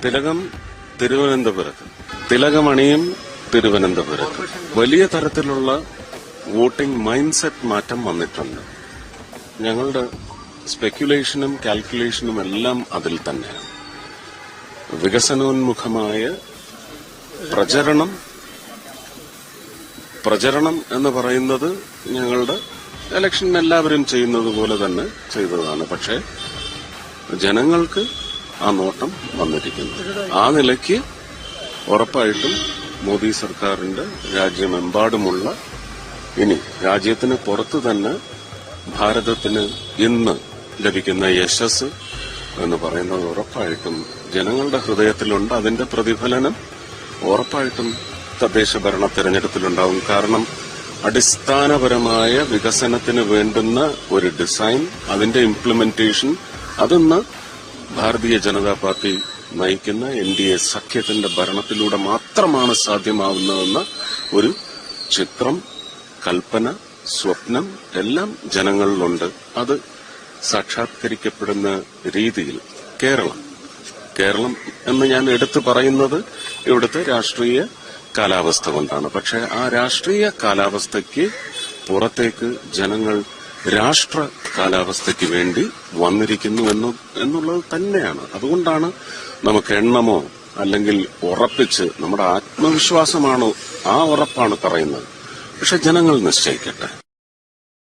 തിലകം തിരുവനന്തപുരത്ത്, തിലകമണിയും തിരുവനന്തപുരത്ത് വലിയ തരത്തിലുള്ള വോട്ടിംഗ് മൈൻഡ് സെറ്റ് മാറ്റം വന്നിട്ടുണ്ട്. ഞങ്ങളുടെ സ്പെക്യുലേഷനും കാൽക്കുലേഷനും എല്ലാം അതിൽ തന്നെയാണ്. വികസനോന്മുഖമായ പ്രചരണം എന്ന് പറയുന്നത് ഞങ്ങളുടെ ഇലക്ഷൻ എല്ലാവരും ചെയ്യുന്നത് പോലെ തന്നെ ചെയ്തതാണ്. പക്ഷേ ജനങ്ങൾക്ക് ആ നോട്ടം വന്നിരിക്കുന്നു. ആ നിലയ്ക്ക് ഉറപ്പായിട്ടും മോദി സർക്കാരിന്റെ രാജ്യമെമ്പാടുമുള്ള, ഇനി രാജ്യത്തിന് പുറത്ത് തന്നെ ഭാരതത്തിന് ഇന്ന് ലഭിക്കുന്ന യശസ് എന്ന് പറയുന്നത് ഉറപ്പായിട്ടും ജനങ്ങളുടെ ഹൃദയത്തിലുണ്ട്. അതിന്റെ പ്രതിഫലനം ഉറപ്പായിട്ടും തദ്ദേശ ഭരണ തെരഞ്ഞെടുപ്പിലുണ്ടാവും. കാരണം അടിസ്ഥാനപരമായ വികസനത്തിന് വേണ്ടുന്ന ഒരു ഡിസൈൻ, അതിന്റെ ഇംപ്ലിമെന്റേഷൻ, അതൊന്ന് ഭാരതീയ ജനതാ പാർട്ടി നയിക്കുന്ന NDA സഖ്യത്തിന്റെ ഭരണത്തിലൂടെ മാത്രമാണ് സാധ്യമാവുന്നതെന്ന ഒരു ചിത്രം, കൽപ്പന, സ്വപ്നം എല്ലാം ജനങ്ങളിലുണ്ട്. അത് സാക്ഷാത്കരിക്കപ്പെടുന്ന രീതിയിൽ കേരളം എന്ന് ഞാൻ എടുത്തു പറയുന്നത് ഇവിടുത്തെ രാഷ്ട്രീയ കാലാവസ്ഥ കൊണ്ടാണ്. പക്ഷെ ആ രാഷ്ട്രീയ കാലാവസ്ഥയ്ക്ക് പുറത്തേക്ക് ജനങ്ങൾ രാഷ്ട്ര കാലാവസ്ഥയ്ക്ക് വേണ്ടി വന്നിരിക്കുന്നു എന്നുള്ളത് തന്നെയാണ്. അതുകൊണ്ടാണ് നമുക്ക് എണ്ണമോ അല്ലെങ്കിൽ ഉറപ്പിച്ച് നമ്മുടെ ആത്മവിശ്വാസമാണോ ആ ഉറപ്പാണ് പറയുന്നത്. പക്ഷെ ജനങ്ങൾ നിശ്ചയിക്കട്ടെ.